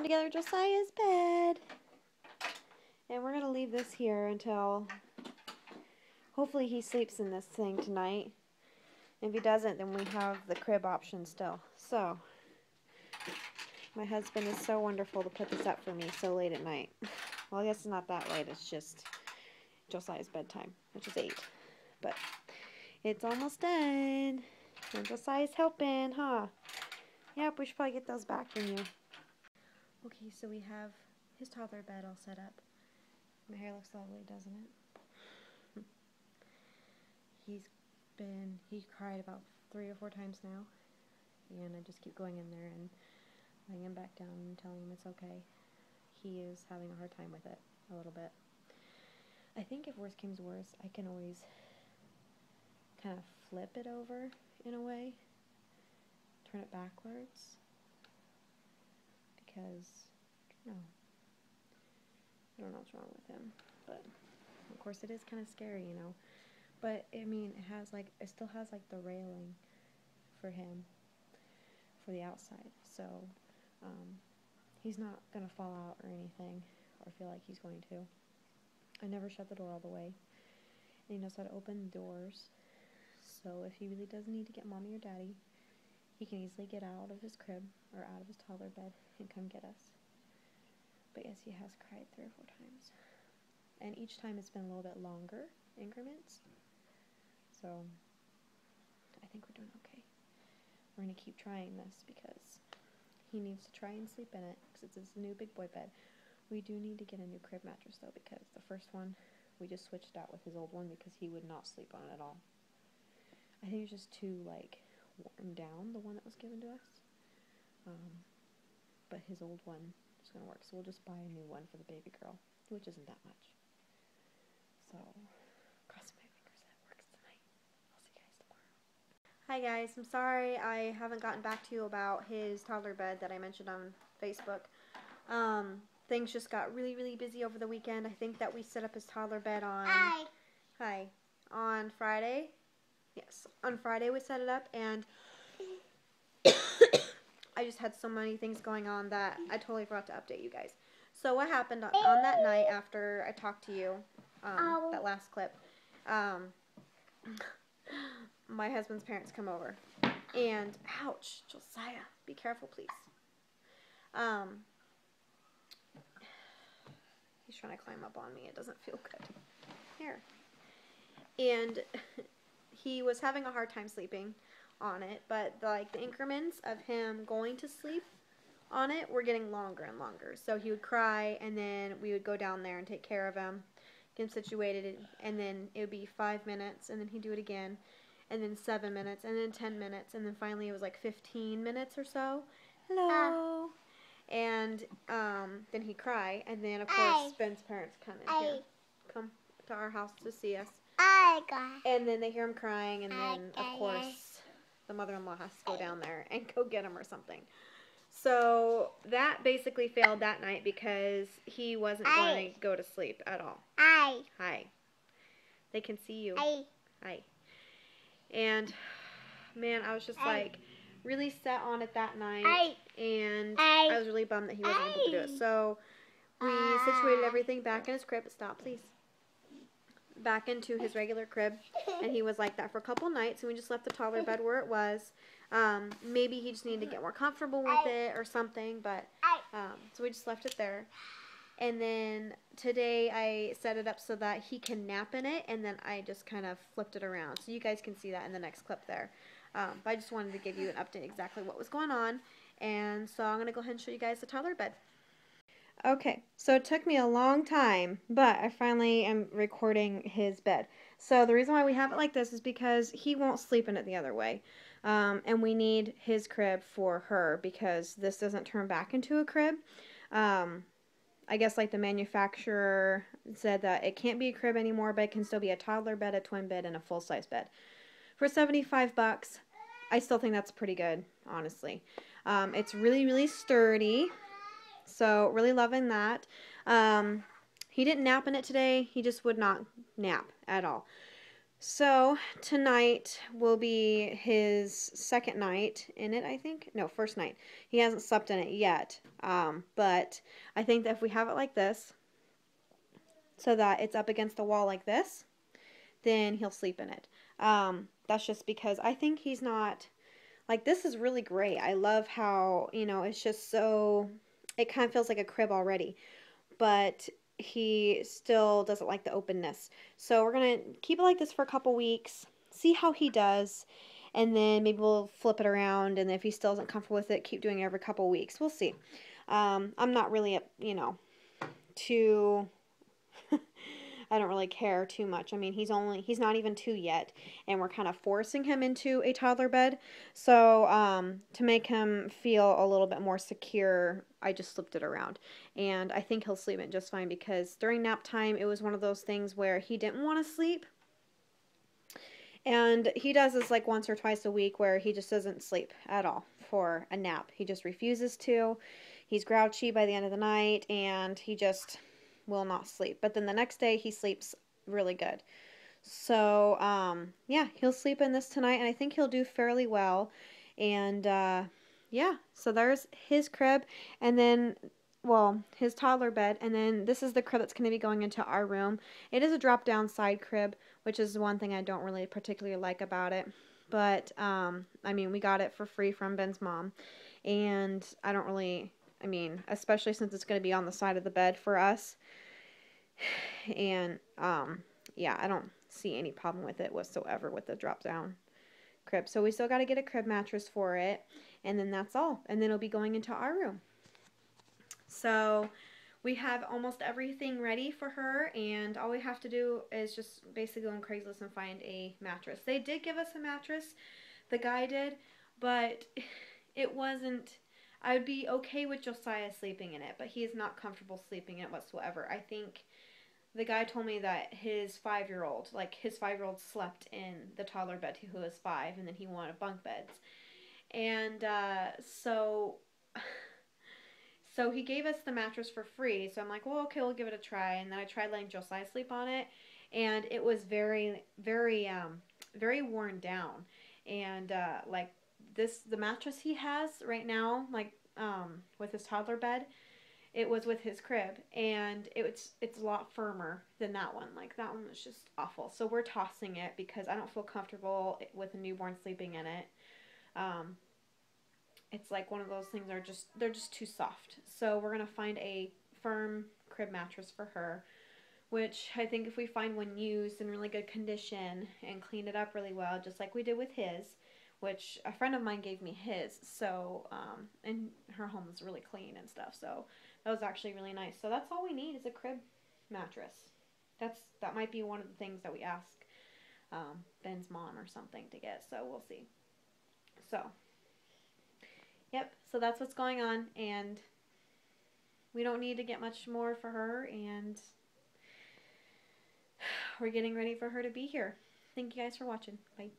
Together Josiah's bed. And we're going to leave this here until hopefully he sleeps in this thing tonight. If he doesn't, then we have the crib option still. So, my husband is so wonderful to put this up for me so late at night. Well, I guess it's not that late. It's just Josiah's bedtime, which is 8. But it's almost done. And Josiah's helping, huh? Yep, we should probably get those back from you. Okay, so we have his toddler bed all set up. My hair looks lovely, doesn't it? He cried about 3 or 4 times now. And I just keep going in there and laying him back down and telling him it's okay. He is having a hard time with it, a little bit. I think if worse comes to worse, I can always kind of flip it over in a way. Turn it backwards. Because, I don't know what's wrong with him. But, of course, it is kind of scary, you know. But, I mean, it still has, like, the railing for him, for the outside. So, he's not going to fall out or anything, or feel like he's going to. I never shut the door all the way. And he knows how to open doors. So, if he really does need to get mommy or daddy, he can easily get out of his crib, or out of his toddler bed, and come get us. But yes, he has cried 3 or 4 times. And each time it's been a little bit longer increments. So, I think we're doing okay. We're going to keep trying this because he needs to try and sleep in it, because it's a new big boy bed. We do need to get a new crib mattress, though, because the first one, we just switched out with his old one because he would not sleep on it at all. I think it was just too, like, worn down, the one that was given to us. But his old one is going to work, so we'll just buy a new one for the baby girl, which isn't that much. So, crossing my fingers that it works tonight. I'll see you guys tomorrow. Hi guys, I'm sorry I haven't gotten back to you about his toddler bed that I mentioned on Facebook. Things just got really, really busy over the weekend. I think that we set up his toddler bed on... Hi. On Friday. Yes, on Friday we set it up, and I just had so many things going on that I totally forgot to update you guys. So what happened on that night after I talked to you, that last clip, my husband's parents come over, and, ouch, Josiah, be careful, please. He's trying to climb up on me. It doesn't feel good. Here. And he was having a hard time sleeping on it, but the increments of him going to sleep on it were getting longer and longer. So he would cry, and then we would go down there and take care of him, get him situated, and then it would be 5 minutes, and then he'd do it again, and then 7 minutes, and then 10 minutes, and then finally it was like 15 minutes or so. Hello. And then he'd cry, and then of course Ben's parents come in here, come to our house to see us. And then they hear him crying, and then, of course, the mother-in-law has to go down there and go get him or something. So that basically failed that night because he wasn't going to go to sleep at all. Hi. They can see you. Hi. And, man, I was just, like, really set on it that night, and I was really bummed that he wasn't able to do it. So we situated everything back in his crib. Stop, please. Back into his regular crib, and he was like that for a couple nights, and we just left the toddler bed where it was. Maybe he just needed to get more comfortable with it or something, but so we just left it there. And then today I set it up so that he can nap in it, and then I just kind of flipped it around, so you guys can see that in the next clip there. But I just wanted to give you an update exactly what was going on, and so I'm going to go ahead and show you guys the toddler bed. Okay, so it took me a long time, but I finally am recording his bed. So the reason why we have it like this is because he won't sleep in it the other way. And we need his crib for her because this doesn't turn back into a crib. I guess like the manufacturer said that it can't be a crib anymore, but it can still be a toddler bed, a twin bed, and a full-size bed. For $75, I still think that's pretty good, honestly. It's really, really sturdy. So, really loving that. He didn't nap in it today. He just would not nap at all. So tonight will be his second night in it, I think. No, first night. He hasn't slept in it yet. But I think that if we have it like this, so that it's up against the wall like this, then he'll sleep in it. That's just because I think he's not, like, this is really great. I love how, it's just so, it kind of feels like a crib already. But he still doesn't like the openness. So we're going to keep it like this for a couple weeks, see how he does, and then maybe we'll flip it around, and if he still isn't comfortable with it, keep doing it every couple weeks. We'll see. I'm not really, too... I don't really care too much. I mean, he's not even 2 yet, and we're kind of forcing him into a toddler bed. So, to make him feel a little bit more secure, I just flipped it around. And I think he'll sleep in just fine, because during nap time, it was one of those things where he didn't want to sleep. And he does this like once or twice a week where he just doesn't sleep at all for a nap. He just refuses to. He's grouchy by the end of the night, and he just will not sleep. But then the next day he sleeps really good. So, yeah, he'll sleep in this tonight, and I think he'll do fairly well. And, yeah, so there's his crib, and then, well, his toddler bed, and then this is the crib that's going to be going into our room. It is a drop-down side crib, which is one thing I don't really particularly like about it. But, I mean, we got it for free from Ben's mom, and I don't really... I mean, especially since it's going to be on the side of the bed for us. And, yeah, I don't see any problem with it whatsoever with the drop-down crib. So we still got to get a crib mattress for it. And then that's all. And then it'll be going into our room. So we have almost everything ready for her. And all we have to do is just basically go on Craigslist and find a mattress. They did give us a mattress. The guy did. But it wasn't... I would be okay with Josiah sleeping in it, but he is not comfortable sleeping in it whatsoever. I think the guy told me that his 5-year-old slept in the toddler bed who was 5, and then he wanted bunk beds. And so he gave us the mattress for free. So I'm like, well, okay, we'll give it a try. And then I tried letting Josiah sleep on it, and it was very, very, very worn down. And like, the mattress he has right now, like, with his toddler bed, it was with his crib, and it's a lot firmer than that one. Like, that one was just awful. So we're tossing it because I don't feel comfortable with a newborn sleeping in it. It's like one of those things they're just too soft. So we're gonna find a firm crib mattress for her, which I think if we find one used in really good condition and clean it up really well, just like we did with his, which a friend of mine gave me his, so, and her home is really clean and stuff, so that was actually really nice. So that's all we need is a crib mattress. That might be one of the things that we ask Ben's mom or something to get, so we'll see. So, yep, so that's what's going on, and we don't need to get much more for her, and we're getting ready for her to be here. Thank you guys for watching. Bye.